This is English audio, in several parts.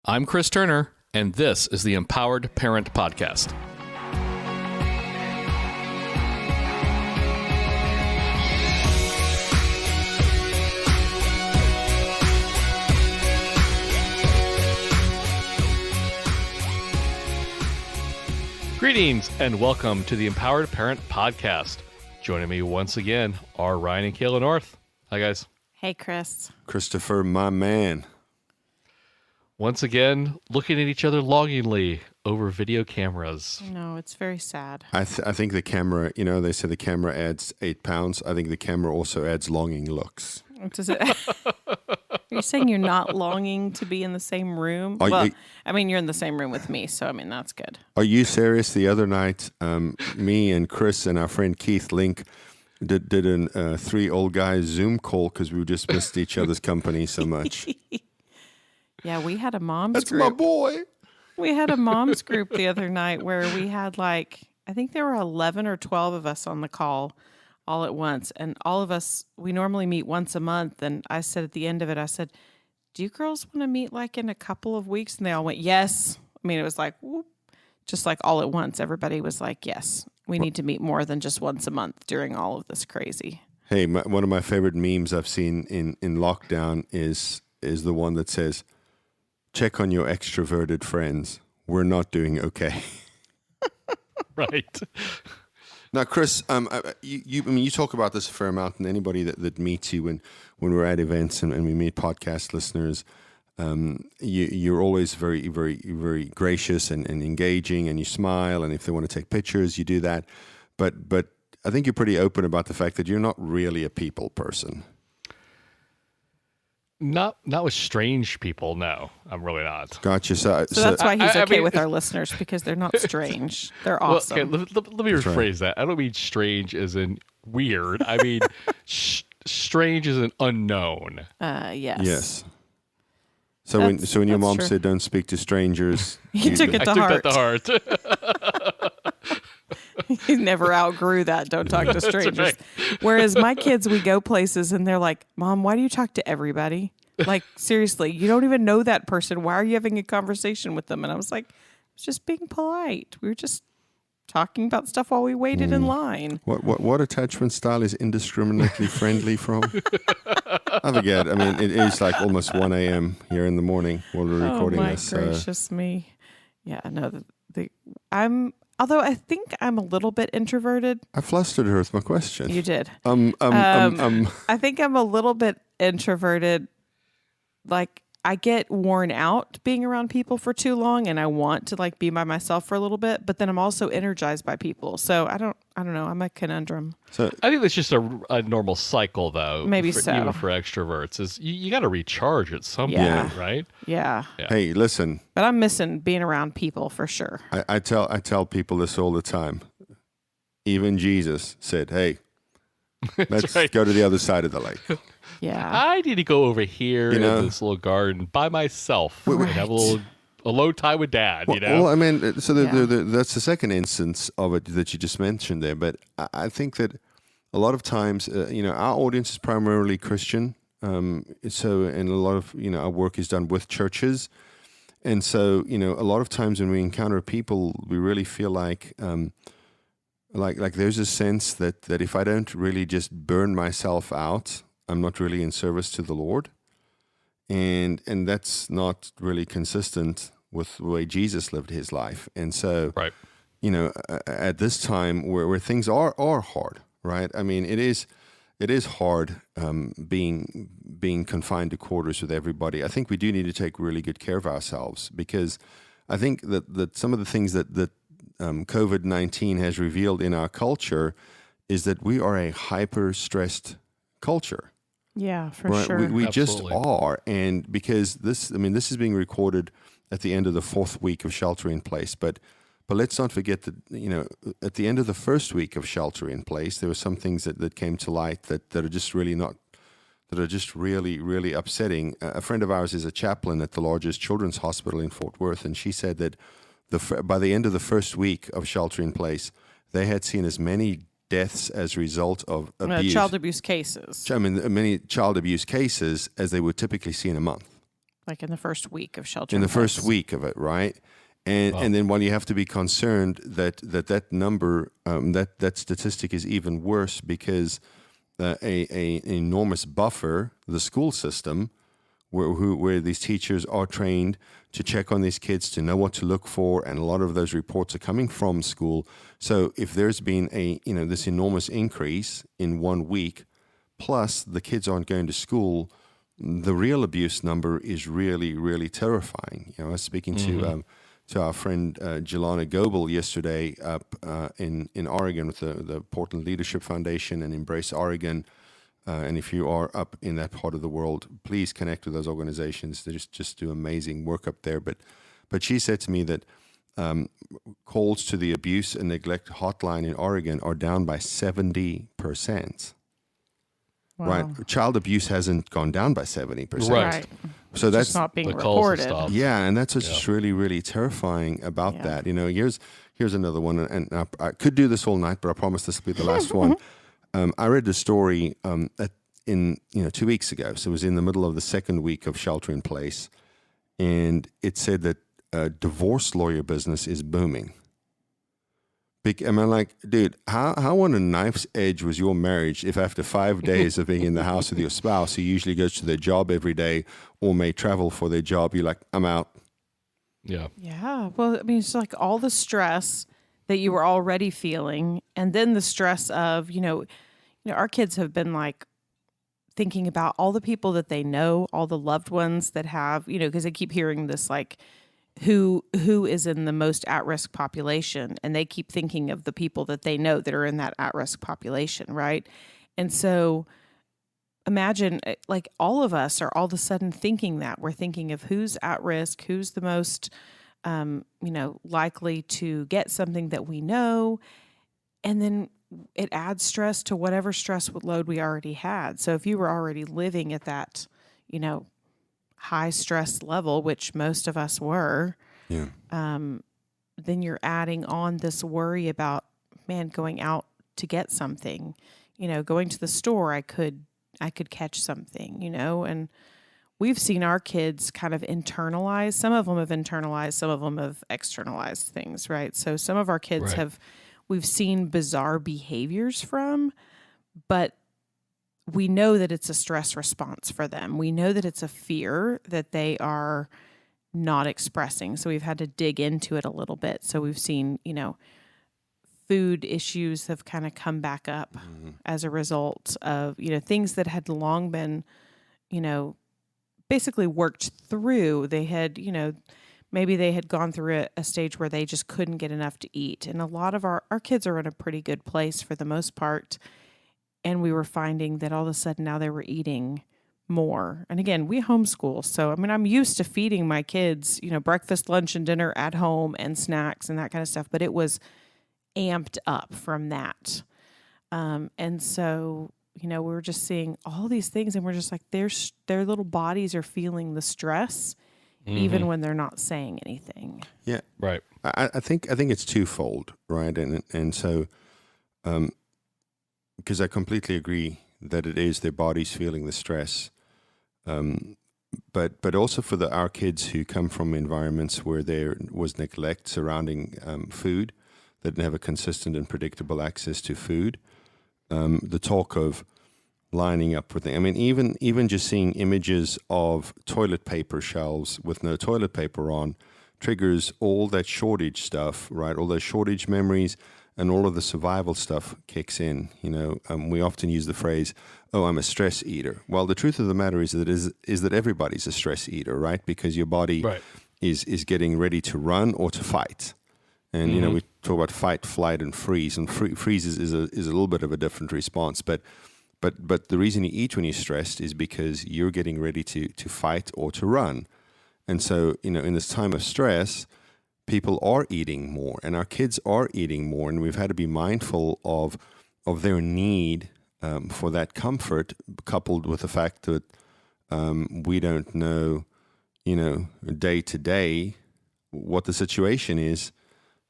I'm Chris Turner, and this is the Empowered Parent Podcast. Greetings, and welcome to the Empowered Parent Podcast. Joining me once again are Ryan and Kayla North. Hi, guys. Hey, Chris. Christopher, my man. Once again, looking at each other longingly over video cameras. No, it's very sad. I think the camera, they say the camera adds 8 pounds. I think the camera also adds longing looks. Does it? You're saying you're not longing to be in the same room? You're in the same room with me, so that's good. Are you serious? The other night, me and Chris and our friend Keith Link did a 3 old guys Zoom call because we just missed each other's company so much. Yeah, we had a mom's That's group. my boy. We had a mom's group the other night where we had I think there were 11 or 12 of us on the call all at once. And all of us, we normally meet once a month. And I said at the end of it, do you girls want to meet in a couple of weeks? And they all went, yes. It was whoop, just all at once. Everybody was like, yes, we need to meet more than just once a month during all of this crazy. Hey, one of my favorite memes I've seen in lockdown is the one that says, check on your extroverted friends. We're not doing okay. Right. Now, Chris, you talk about this a fair amount, and anybody that meets you when we're at events and we meet podcast listeners, you're always very, very, very gracious and engaging, and you smile, and if they want to take pictures, you do that. But I think you're pretty open about the fact that you're not really a people person. Not with strange people, no. I'm really not. Gotcha. So that's why he's okay with our listeners, because they're not strange. They're awesome. Well, okay, let me rephrase that. I don't mean strange as in weird. I mean strange as in unknown. Yes. Yes. So when your mom said don't speak to strangers, you took it to heart. I took that to heart. He never outgrew that. Don't talk to strangers. Right. Whereas my kids, we go places and they're like, Mom, why do you talk to everybody? Seriously, you don't even know that person. Why are you having a conversation with them? And I was like, I was just being polite. We were just talking about stuff while we waited in line. What attachment style is indiscriminately friendly from? I forget. It is almost 1 a.m. here in the morning while we're recording this. Oh, my gracious me. Yeah, no, although I think I'm a little bit introverted. I flustered her with my question. You did. I think I'm a little bit introverted. I get worn out being around people for too long, and I want to be by myself for a little bit, but then I'm also energized by people. So I don't know. I'm a conundrum. So I think that's just a normal cycle, though. Maybe even for extroverts, is you got to recharge at some point, right? Yeah. Hey, listen. But I'm missing being around people for sure. I tell people this all the time. Even Jesus said, "Hey, let's go to the other side of the lake." Yeah, I need to go over here in this little garden by myself and have a alone time with Dad. Well, that's the second instance of it that you just mentioned there. But I think that a lot of times, our audience is primarily Christian. And a lot of our work is done with churches, and so a lot of times when we encounter people, we really feel like there's a sense that if I don't really just burn myself out, I'm not really in service to the Lord, and that's not really consistent with the way Jesus lived his life. And so, right. At this time where things are hard, right? It is hard being confined to quarters with everybody. I think we do need to take really good care of ourselves, because I think that some of the things that COVID-19 has revealed in our culture is that we are a hyper-stressed culture. Yeah, for right? sure. We just are. And because this is being recorded at the end of the 4th week of shelter in place. But let's not forget that, at the end of the 1st week of shelter in place, there were some things that came to light that are just really really upsetting. A friend of ours is a chaplain at the largest children's hospital in Fort Worth, and she said that by the end of the 1st week of shelter in place, they had seen as many deaths as a result of abuse. Child abuse cases. Many child abuse cases as they would typically see in a month. Like in the first week of shelter in the in first place. week of it, right? And then while you have to be concerned that number, that statistic is even worse because a enormous buffer, the school system, where these teachers are trained to check on these kids, to know what to look for, and a lot of those reports are coming from school. So if there's been this enormous increase in 1 week, plus the kids aren't going to school, the real abuse number is really, really terrifying. I was speaking to our friend Jelana Goebel yesterday up in Oregon with the Portland Leadership Foundation and Embrace Oregon. And if you are up in that part of the world, please connect with those organizations. They just do amazing work up there. But she said to me that calls to the abuse and neglect hotline in Oregon are down by 70%. Wow. Right, child abuse hasn't gone down by 70%. Right. So It's that's just not being the calls have reported. stopped. yeah, and that's what's just really, really terrifying about that. Here's another one, and I could do this all night, but I promise this will be the last one. I read the story in 2 weeks ago, so it was in the middle of the second week of shelter in place, and it said that divorce lawyer business is booming. I'm like, dude, how on a knife's edge was your marriage if after 5 days of being in the house with your spouse, who usually goes to their job every day or may travel for their job, you're like, I'm out. Yeah. Yeah. Well, I mean, it's like all the stress that you were already feeling, and then the stress of, our kids have been like thinking about all the people that they know, all the loved ones that have, because they keep hearing this like, who is in the most at-risk population, and they keep thinking of the people that they know that are in that at-risk population, right? And so imagine like all of us are all of a sudden thinking that we're thinking of who's at risk, who's the most likely to get something that we know, and then it adds stress to whatever stress load we already had. So if you were already living at that high stress level, which most of us were, then you're adding on this worry about, going out to get something, going to the store, I could catch something, and we've seen our kids kind of internalize. Some of them have internalized, some of them have externalized things, right? So some of our kids we've seen bizarre behaviors from, but we know that it's a stress response for them. We know that it's a fear that they are not expressing. So we've had to dig into it a little bit. So we've seen, food issues have kind of come back up as a result of, things that had long been, basically worked through. They had, maybe they had gone through a stage where they just couldn't get enough to eat. And a lot of our kids are in a pretty good place for the most part. And we were finding that all of a sudden now they were eating more. And again, we homeschool. So, I'm used to feeding my kids, breakfast, lunch, and dinner at home and snacks and that kind of stuff. But it was amped up from that. And so, we were just seeing all these things and we're just like, their little bodies are feeling the stress even when they're not saying anything. Yeah. Right. I think it's twofold, right? And so, because I completely agree that it is their bodies feeling the stress, but also for our kids who come from environments where there was neglect surrounding food, that didn't have a consistent and predictable access to food. The talk of lining up with things. Even just seeing images of toilet paper shelves with no toilet paper on triggers all that shortage stuff, right? All those shortage memories. And all of the survival stuff kicks in. We often use the phrase, "Oh, I'm a stress eater." Well, the truth of the matter is that everybody's a stress eater, right? Because your body is getting ready to run or to fight. And we talk about fight, flight, and freeze. And freeze is a little bit of a different response. But the reason you eat when you're stressed is because you're getting ready to fight or to run. And so in this time of stress, people are eating more, and our kids are eating more, and we've had to be mindful of their need for that comfort, coupled with the fact that we don't know, day to day what the situation is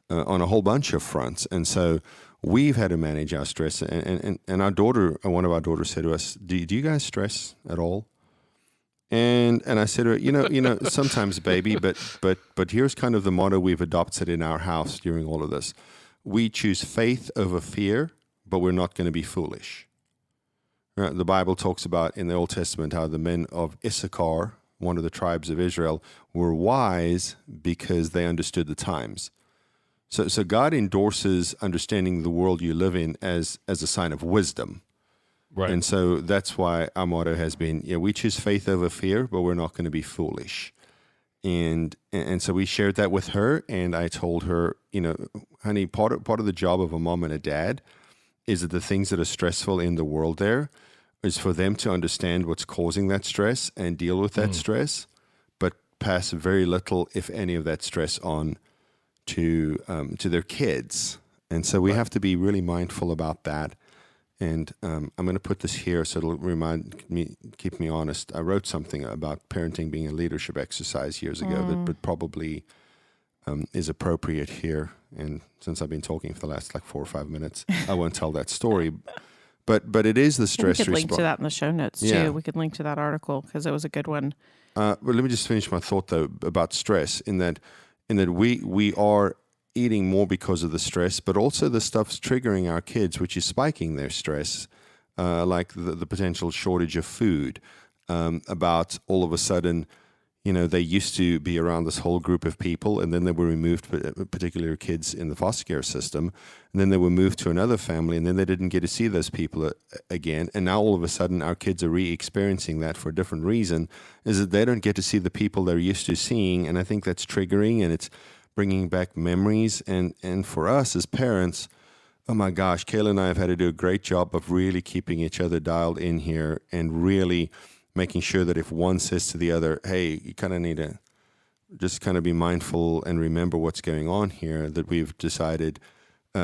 on a whole bunch of fronts, and so we've had to manage our stress. And our daughter, one of our daughters, said to us, "Do you guys stress at all?" And I said to her, sometimes, baby, but here's kind of the motto we've adopted in our house during all of this. We choose faith over fear, but we're not going to be foolish. Right? The Bible talks about in the Old Testament how the men of Issachar, one of the tribes of Israel, were wise because they understood the times. So God endorses understanding the world you live in as a sign of wisdom. Right. And so that's why our motto has been, we choose faith over fear, but we're not going to be foolish. And so we shared that with her, and I told her, honey, part of the job of a mom and a dad is that the things that are stressful in the world there is for them to understand what's causing that stress and deal with that stress, but pass very little, if any, of that stress on to their kids. And so we have to be really mindful about that. And I'm going to put this here so it'll keep me honest. I wrote something about parenting being a leadership exercise years ago, but probably is appropriate here. And since I've been talking for the last 4 or 5 minutes, I won't tell that story. But it is the stress response. We could link to that in the show notes too. Yeah. We could link to that article because it was a good one. But let me just finish my thought though about stress. In that we are eating more because of the stress, but also the stuff's triggering our kids, which is spiking their stress, like the potential shortage of food. About all of a sudden, they used to be around this whole group of people, and then they were removed, particularly kids in the foster care system, and then they were moved to another family, and then they didn't get to see those people again. And now all of a sudden, our kids are re-experiencing that for a different reason, is that they don't get to see the people they're used to seeing, and I think that's triggering, and it's bringing back memories. And for us as parents, oh my gosh, Kayla and I have had to do a great job of really keeping each other dialed in here and really making sure that if one says to the other, hey, you kind of need to just kind of be mindful and remember what's going on here, that we've decided,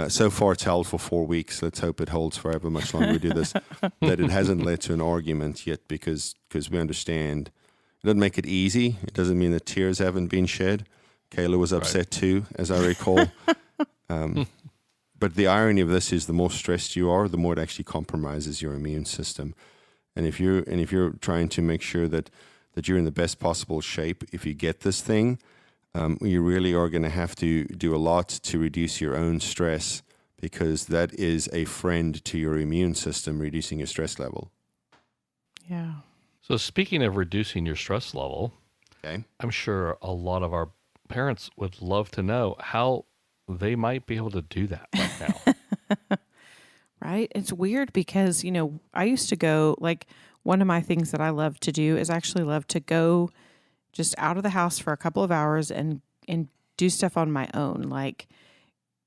so far it's held for 4 weeks. Let's hope it holds for however much longer we do this, that it hasn't led to an argument yet because we understand. It doesn't make it easy. It doesn't mean that tears haven't been shed. Kayla was upset too, as I recall. But the irony of this is the more stressed you are, the more it actually compromises your immune system. And if you're trying to make sure that you're in the best possible shape, if you get this thing, you really are going to have to do a lot to reduce your own stress, because that is a friend to your immune system, reducing your stress level. Yeah. So speaking of reducing your stress level, Okay. I'm sure a lot of our parents would love to know how they might be able to do that right now. Right? It's weird because, I used to go, one of my things that I love to do is actually love to go just out of the house for a couple of hours and do stuff on my own, like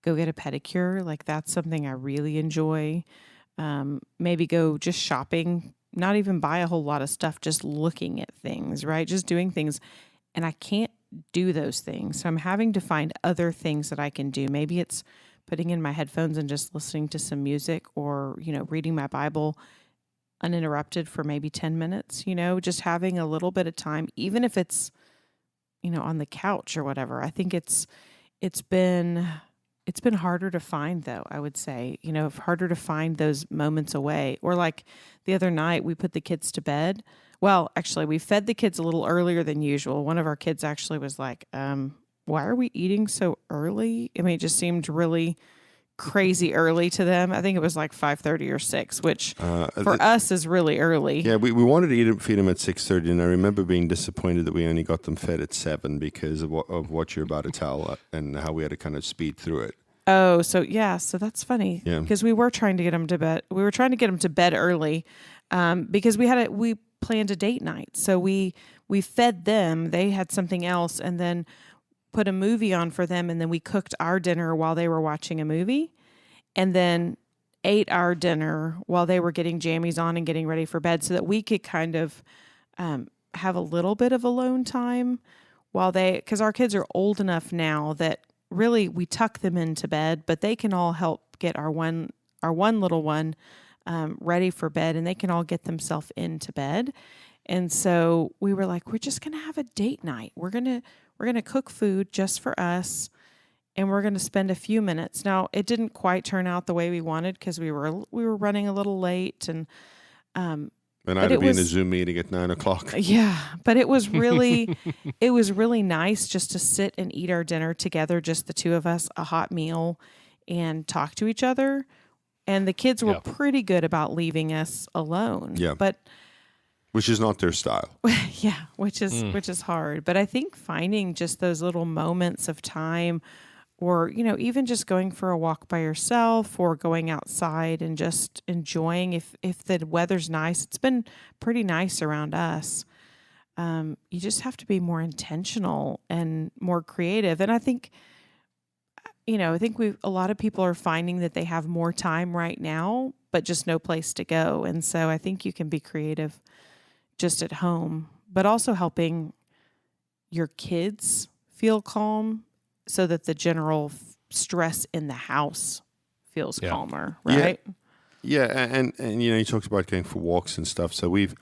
go get a pedicure. Like that's something I really enjoy. Maybe go just shopping, not even buy a whole lot of stuff, just looking at things, right? Just doing things. And I can't do those things. So I'm having to find other things that I can do. Maybe it's putting in my headphones and just listening to some music, or, reading my Bible uninterrupted for maybe 10 minutes, just having a little bit of time, even if it's, on the couch or whatever. I think it's been harder to find though, I would say, harder to find those moments away. Or like the other night we put the kids to bed. Well, actually, we fed the kids a little earlier than usual. One of our kids actually was like, why are we eating so early? I mean, it just seemed really crazy early to them. I think it was like 5:30 or 6, which for us is really early. Yeah, we wanted to feed them at 6:30, and I remember being disappointed that we only got them fed at 7 because of what you're about to tell and how we had to kind of speed through it. Oh, so that's funny. Yeah. Because we were trying to get them to bed. We were trying to get them to bed early because we planned a date night. So we fed them. They had something else, and then put a movie on for them, and then we cooked our dinner while they were watching a movie, and then ate our dinner while they were getting jammies on and getting ready for bed, so that we could kind of have a little bit of alone time because our kids are old enough now that really we tuck them into bed, but they can all help get our one little one ready for bed, and they can all get themselves into bed. And so we were like, we're just going to have a date night. We're going to cook food just for us, and we're going to spend a few minutes. Now, it didn't quite turn out the way we wanted because we were running a little late, and And I had to be in a Zoom meeting at 9:00. Yeah, but it was really nice just to sit and eat our dinner together, just the two of us, a hot meal, and talk to each other. And the kids were pretty good about leaving us alone. Yeah, but which is not their style. Yeah, which is hard. But I think finding just those little moments of time, or even just going for a walk by yourself, or going outside and just enjoying. If the weather's nice, it's been pretty nice around us. You just have to be more intentional and more creative. And I think, a lot of people are finding that they have more time right now, but just no place to go. And so I think you can be creative just at home, but also helping your kids feel calm so that the general stress in the house feels calmer, right? Yeah, and you talked about going for walks and stuff. So we've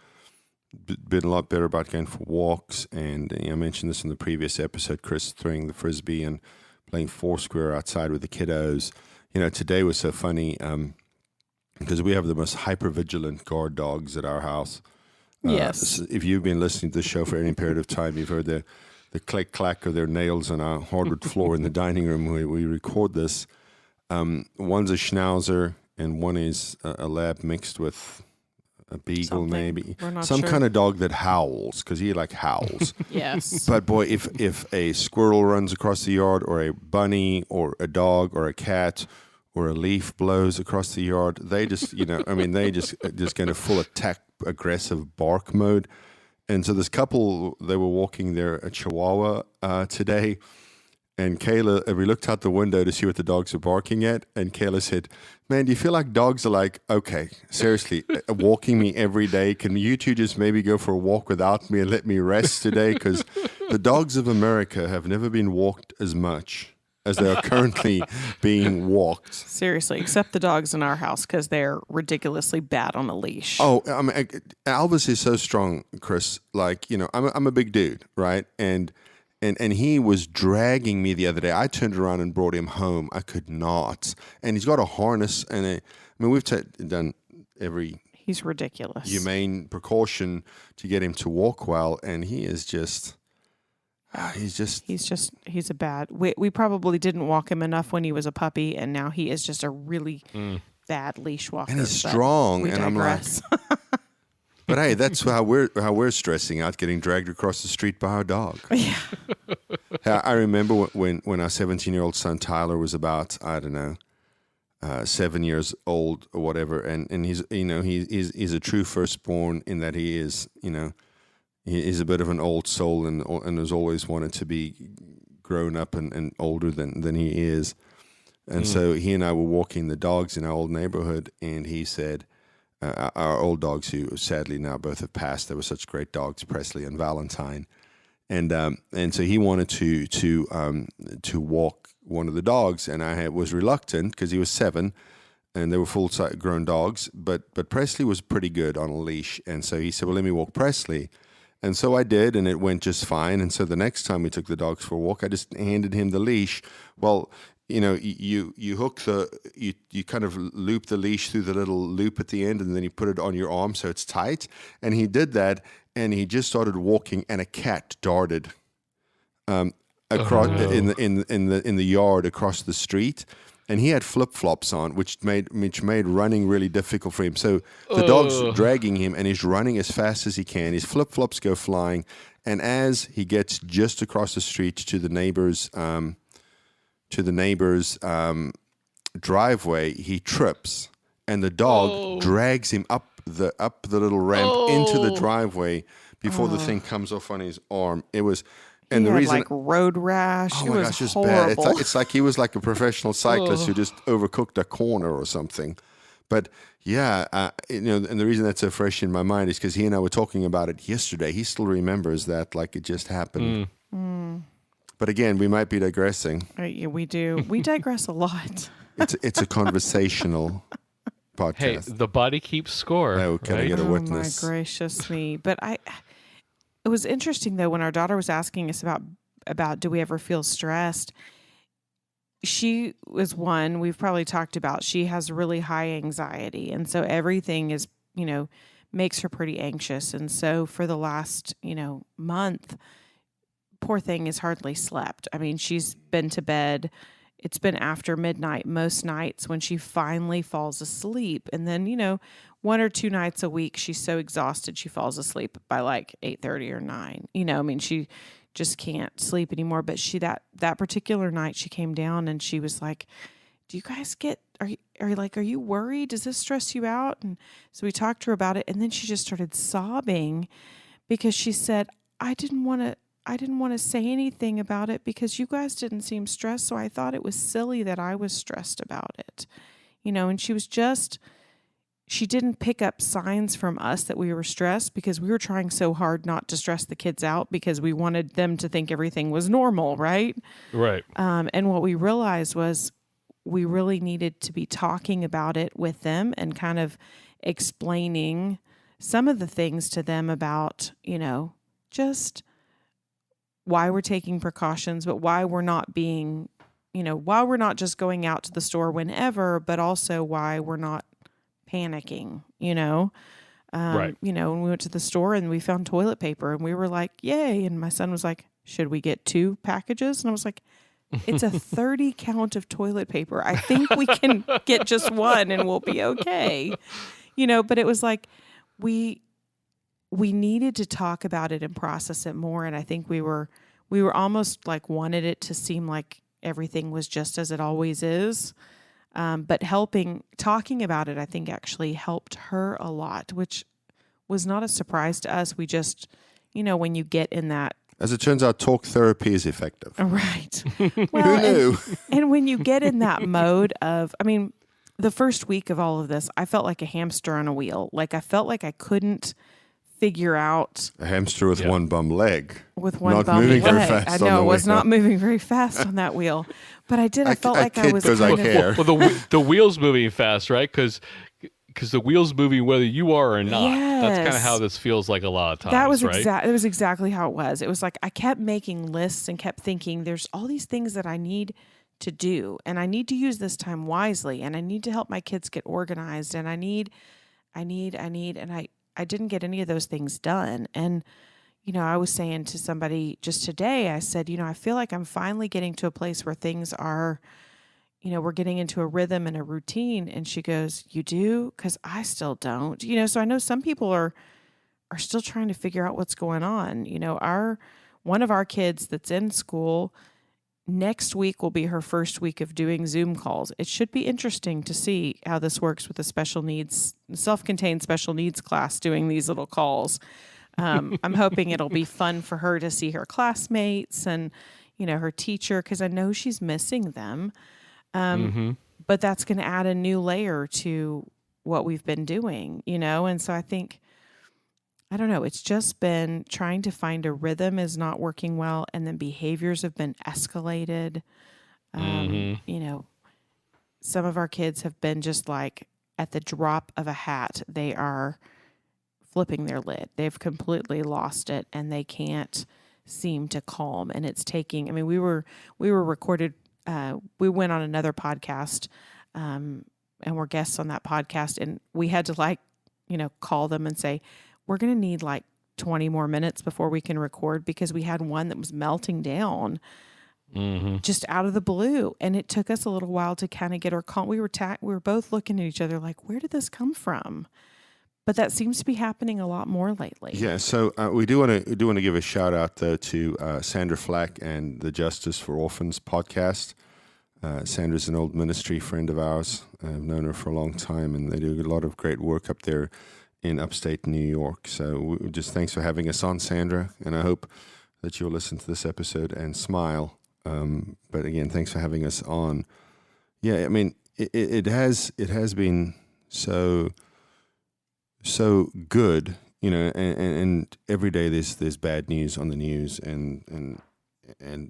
been a lot better about going for walks. And I mentioned this in the previous episode, Chris, throwing the Frisbee and playing Foursquare outside with the kiddos. Today was so funny because we have the most hyper-vigilant guard dogs at our house. Yes. If you've been listening to the show for any period of time, you've heard the click-clack of their nails on our hardwood floor in the dining room where we record this. One's a Schnauzer and one is a lab mixed with a beagle, maybe. Some kind of dog that howls, because he howls. Yes. But boy, if a squirrel runs across the yard, or a bunny, or a dog, or a cat, or a leaf blows across the yard, they just, they just go into full attack, aggressive bark mode. And so this couple, they were walking their Chihuahua today, and Kayla, we looked out the window to see what the dogs were barking at, and Kayla said, "Man, do you feel like dogs are like, okay, seriously, walking me every day? Can you two just maybe go for a walk without me and let me rest today? Because the dogs of America have never been walked as much as they are currently being walked." Seriously, except the dogs in our house, because they're ridiculously bad on a leash. Oh, I mean, Albus is so strong, Chris. I'm a big dude, right? And he was dragging me the other day. I turned around and brought him home. I could not. And he's got a harness, and we've done every he's ridiculous humane precaution to get him to walk well, and he is just. He's a bad. We probably didn't walk him enough when he was a puppy, and now he is just a really bad leash walker. And he's strong, and I'm like, but hey, that's how we're stressing out, getting dragged across the street by our dog. Yeah. I remember when our 17-year-old son Tyler was about 7 years old or whatever, and he's he's a true firstborn in that he is he's a bit of an old soul and has always wanted to be grown up and older than he is. And so he and I were walking the dogs in our old neighborhood, and he said, our old dogs, who sadly now both have passed, they were such great dogs, Presley and Valentine. And so he wanted to walk one of the dogs, and I was reluctant because he was 7, and they were full-grown dogs. But Presley was pretty good on a leash, and so he said, "Well, let me walk Presley." And so I did, and it went just fine. And so the next time we took the dogs for a walk, I just handed him the leash. Well, you hook you kind of loop the leash through the little loop at the end, and then you put it on your arm so it's tight. And he did that, and he just started walking, and a cat darted across in the yard across the street. And he had flip-flops on, which made running really difficult for him. So the dog's dragging him, and he's running as fast as he can. His flip-flops go flying, and as he gets just across the street to the neighbor's driveway, he trips, and the dog drags him up the little ramp into the driveway before the thing comes off on his arm. It was. And the reason, road rash. Oh my gosh, it's bad. It's like he was like a professional cyclist who just overcooked a corner or something. But yeah, and the reason that's so fresh in my mind is because he and I were talking about it yesterday. He still remembers that like it just happened. But again, we might be digressing. Yeah, we do. We digress a lot. It's a conversational podcast. Hey, the body keeps score. Oh, can I get a witness? Oh my gracious me! But it was interesting, though, when our daughter was asking us about do we ever feel stressed. She was one we've probably talked about. She has really high anxiety. And so everything is, makes her pretty anxious. And so for the last, month, poor thing has hardly slept. I mean, she's been to bed. It's been after midnight most nights when she finally falls asleep. And then, 1 or 2 nights a week, she's so exhausted she falls asleep by like 8:30 or 9. She just can't sleep anymore. But that particular night she came down and she was like, do you guys are you worried? Does this stress you out? And so we talked to her about it. And then she just started sobbing because she said, I didn't want to say anything about it because you guys didn't seem stressed. So I thought it was silly that I was stressed about it, and she didn't pick up signs from us that we were stressed because we were trying so hard not to stress the kids out because we wanted them to think everything was normal. Right. Right. And what we realized was we really needed to be talking about it with them and kind of explaining some of the things to them about, just why we're taking precautions, but why we're not being, why we're not just going out to the store whenever, but also why we're not panicking, Right. When we went to the store and we found toilet paper and we were like, yay. And my son was like, should we get 2 packages? And I was like, it's a 30 count of toilet paper. I think we can get just 1 and we'll be okay. But it was like, we needed to talk about it and process it more. And I think we were almost like wanted it to seem like everything was just as it always is. But talking about it, I think actually helped her a lot, which was not a surprise to us. We just, when you get in that. As it turns out, talk therapy is effective. Right. Well, who knew? And when you get in that mode of, the first week of all of this, I felt like a hamster on a wheel. Like I felt like I couldn't figure out a hamster with one bum leg. With one not bum moving leg. Very fast I know it was not moving very fast on that wheel, but I did. I felt like I was kind of. Well, the wheel's moving fast, right? Because the wheel's moving whether you are or not. Yes. That's kind of how this feels like a lot of times. That was right? It was exactly how it was. It was like I kept making lists and kept thinking, "There's all these things that I need to do, and I need to use this time wisely, and I need to help my kids get organized, and I need, and I didn't get any of those things done. And, I was saying to somebody just today, I said, I feel like I'm finally getting to a place where things are, we're getting into a rhythm and a routine. And she goes, you do? Because I still don't. So I know some people are still trying to figure out what's going on. One of our kids that's in school, next week will be her first week of doing Zoom calls. It should be interesting to see how this works with a self-contained special needs class doing these little calls. I'm hoping it'll be fun for her to see her classmates and, her teacher, because I know she's missing them. But that's going to add a new layer to what we've been doing, And so I think, I don't know, it's just been trying to find a rhythm is not working well. And then behaviors have been escalated. Some of our kids have been just like at the drop of a hat, they are flipping their lid. They've completely lost it and they can't seem to calm. And it's taking, we were recorded, we went on another podcast and we're guests on that podcast. And we had to call them and say, we're going to need 20 more minutes before we can record because we had one that was melting down just out of the blue. And it took us a little while to kind of get her calm. We were both looking at each other like, where did this come from? But that seems to be happening a lot more lately. Yeah, so we do want to give a shout out though to Sandra Flack and the Justice for Orphans podcast. Sandra's an old ministry friend of ours. I've known her for a long time, and they do a lot of great work up there in upstate New York. So just thanks for having us on, Sandra, and I hope that you'll listen to this episode and smile. But again, thanks for having us on. Yeah, it has been so good, and every day there's bad news on the news,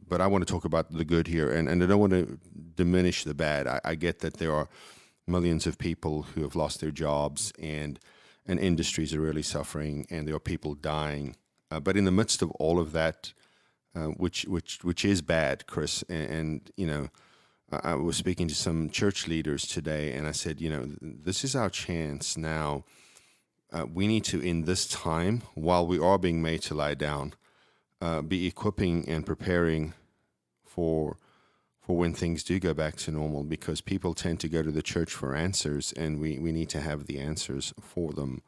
but I want to talk about the good here, and I don't want to diminish the bad. I get that there are millions of people who have lost their jobs and industries are really suffering, and there are people dying. But in the midst of all of that, which is bad, Chris, and I was speaking to some church leaders today, and I said, this is our chance now we need to, in this time, while we are being made to lie down, be equipping and preparing for when things do go back to normal, because people tend to go to the church for answers, and we need to have the answers for them.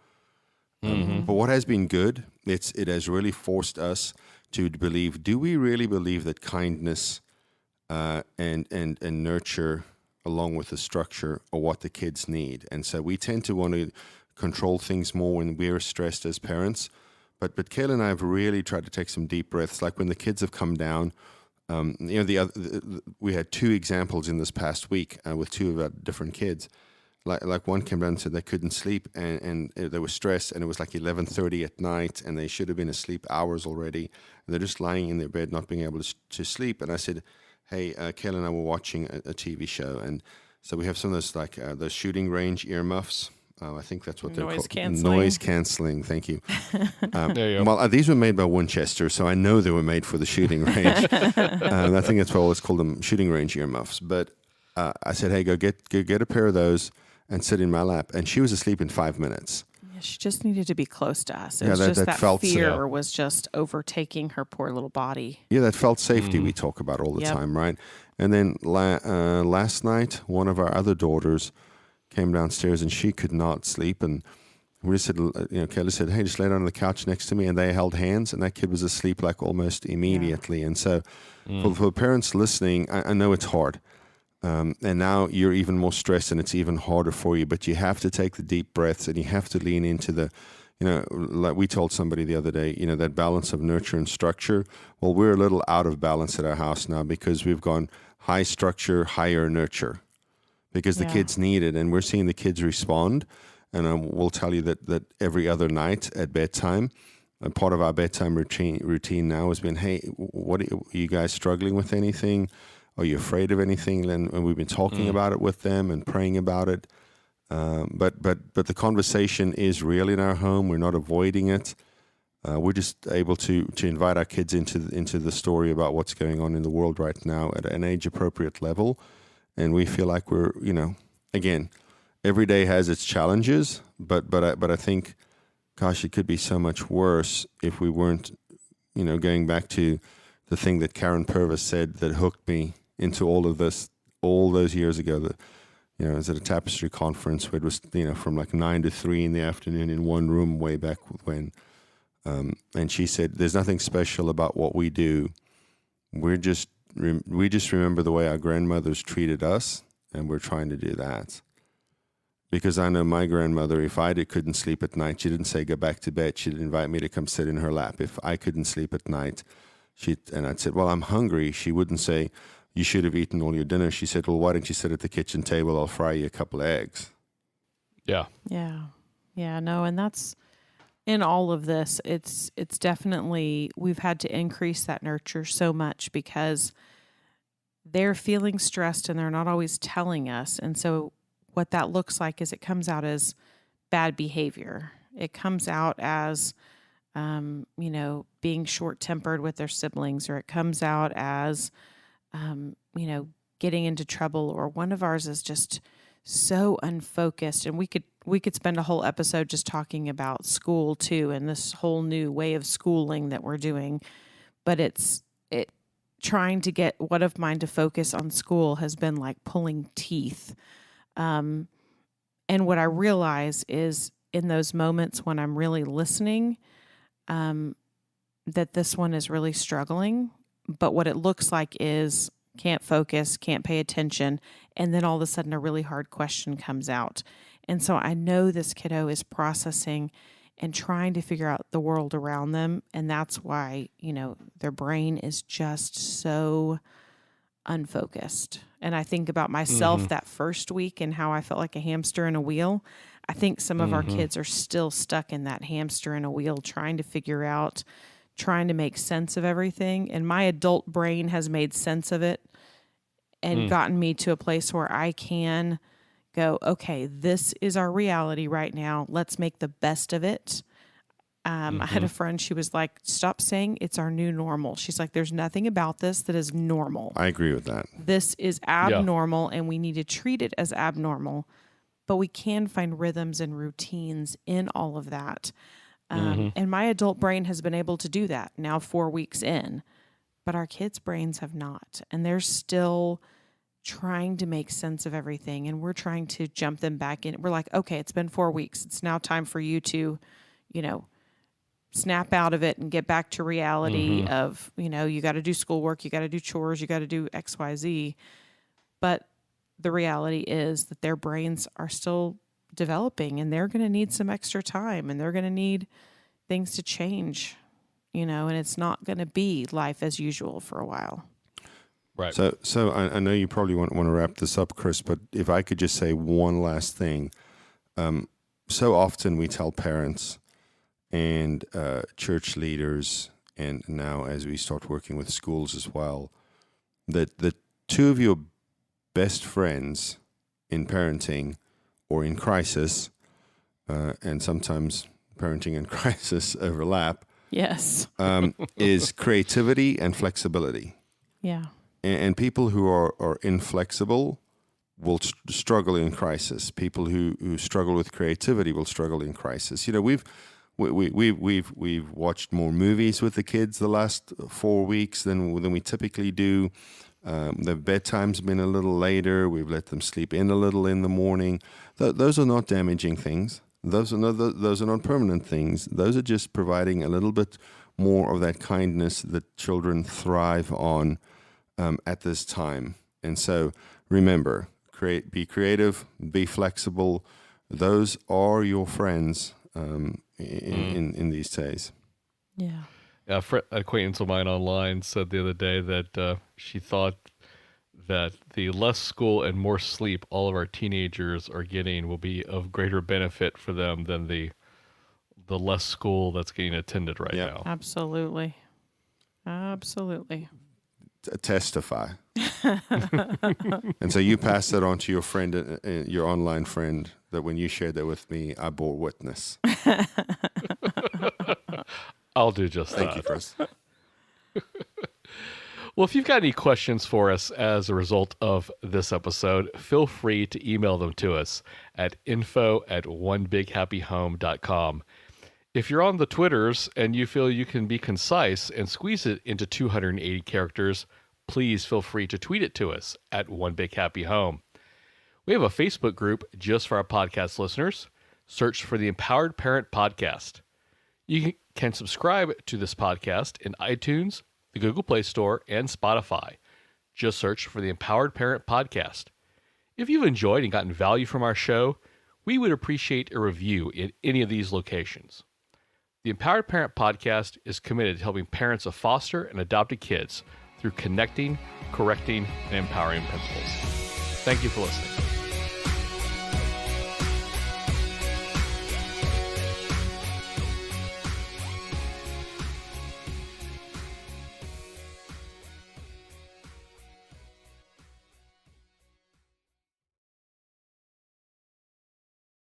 But what has been good, it has really forced us to believe, do we really believe that kindness and nurture, along with the structure, are what the kids need? And so we tend to want to control things more when we're stressed as parents. But Kayla and I have really tried to take some deep breaths. Like when the kids have come down, we had two examples in this past week with two of our different kids. Like one came down and said they couldn't sleep, and they were stressed, and it was like 11:30 at night, and they should have been asleep hours already. And they're just lying in their bed, not being able to sleep. And I said, hey, Kayla and I were watching a TV show, and so we have some of those those shooting range earmuffs. I think that's what they're called. Noise canceling. Thank you. There you go. Well, these were made by Winchester, so I know they were made for the shooting range. I think that's why I always call them shooting range earmuffs. But I said, hey, go get a pair of those and sit in my lap. And she was asleep in 5 minutes. Yeah, she just needed to be close to us. It was just that fear was just overtaking her poor little body. Yeah, that felt safety we talk about all the time, right? And then last night, one of our other daughters came downstairs and she could not sleep, and we just said, Kayla said, hey, just lay down on the couch next to me, and they held hands, and that kid was asleep like almost immediately. And so for parents listening, I know it's hard, and now you're even more stressed and it's even harder for you, but you have to take the deep breaths, and you have to lean into the, like we told somebody the other day, that balance of nurture and structure. Well, we're a little out of balance at our house now because we've gone high structure, higher nurture, because the kids need it, and we're seeing the kids respond. And we'll tell you that every other night at bedtime, and part of our bedtime routine now has been, hey, are you guys struggling with anything? Are you afraid of anything? And we've been talking about it with them and praying about it. But the conversation is real in our home. We're not avoiding it. We're just able to invite our kids into the story about what's going on in the world right now at an age-appropriate level. And we feel like we're, again, every day has its challenges, but I think, gosh, it could be so much worse if we weren't, going back to the thing that Karen Purvis said that hooked me into all of this all those years ago. That, it was at a tapestry conference where it was, from like 9 to 3 in the afternoon in one room way back when. And she said, there's nothing special about what we do. We just remember the way our grandmothers treated us, and we're trying to do that. Because I know my grandmother, if I couldn't sleep at night, she didn't say, go back to bed. She'd invite me to come sit in her lap. If I couldn't sleep at night, and I'd say, well, I'm hungry. She wouldn't say, you should have eaten all your dinner. She said, well, why don't you sit at the kitchen table? I'll fry you a couple of eggs. Yeah. Yeah. Yeah, no, and that's, in all of this, it's definitely, we've had to increase that nurture so much because they're feeling stressed and they're not always telling us. And so what that looks like is it comes out as bad behavior. It comes out as, being short-tempered with their siblings, or it comes out as, getting into trouble, or one of ours is just so unfocused. And we could spend a whole episode just talking about school too, and this whole new way of schooling that we're doing. But trying to get one of mine to focus on school has been like pulling teeth. And what I realize is in those moments when I'm really listening, that this one is really struggling. But what it looks like is can't focus, can't pay attention, and then all of a sudden a really hard question comes out. And so I know this kiddo is processing and trying to figure out the world around them, and that's why, their brain is just so unfocused. And I think about myself that first week and how I felt like a hamster in a wheel. I think some of our kids are still stuck in that hamster in a wheel, trying to figure out, trying to make sense of everything. And my adult brain has made sense of it and gotten me to a place where I can go, okay, this is our reality right now. Let's make the best of it. I had a friend, she was like, stop saying it's our new normal. She's like, there's nothing about this that is normal. I agree with that. This is abnormal, and we need to treat it as abnormal. but we can find rhythms and routines in all of that. And my adult brain has been able to do that now 4 weeks in, but our kids' brains have not. And they're still trying to make sense of everything. And we're trying to jump them back in. We're like, okay, it's been 4 weeks. It's now time for you to, snap out of it and get back to reality of, you got to do schoolwork, you got to do chores, you got to do X, Y, Z. But the reality is that their brains are still developing, and they're going to need some extra time, and they're going to need things to change, and it's not going to be life as usual for a while. Right. So I know you probably want to wrap this up, Chris, but if I could just say one last thing. So often we tell parents and church leaders, and now as we start working with schools as well, that the two of your best friends in parenting or in crisis, and sometimes parenting and crisis overlap. Yes. Is creativity and flexibility. Yeah. And people who are inflexible will struggle in crisis. People who struggle with creativity will struggle in crisis. We've watched more movies with the kids the last 4 weeks than we typically do. Their bedtime's been a little later. We've let them sleep in a little in the morning. Those are not damaging things. Those are not permanent things. Those are just providing a little bit more of that kindness that children thrive on at this time. And so remember, be creative, be flexible. Those are your friends in these days. Yeah. Yeah, an acquaintance of mine online said the other day that she thought that the less school and more sleep all of our teenagers are getting will be of greater benefit for them than the less school that's getting attended right now. Absolutely. Testify. And so you pass that on to your friend, your online friend, that when you shared that with me, I bore witness. I'll do just that. Thank you, Chris. Well, if you've got any questions for us as a result of this episode, feel free to email them to us at info@onebighappyhome.com. If you're on the Twitters and you feel you can be concise and squeeze it into 280 characters, please feel free to tweet it to us at onebighappyhome. We have a Facebook group just for our podcast listeners. Search for the Empowered Parent Podcast. You can subscribe to this podcast in iTunes, the Google Play Store, and Spotify. Just search for the Empowered Parent Podcast. If you've enjoyed and gotten value from our show, we would appreciate a review in any of these locations. The Empowered Parent Podcast is committed to helping parents of foster and adopted kids through connecting, correcting, and empowering principles. Thank you for listening.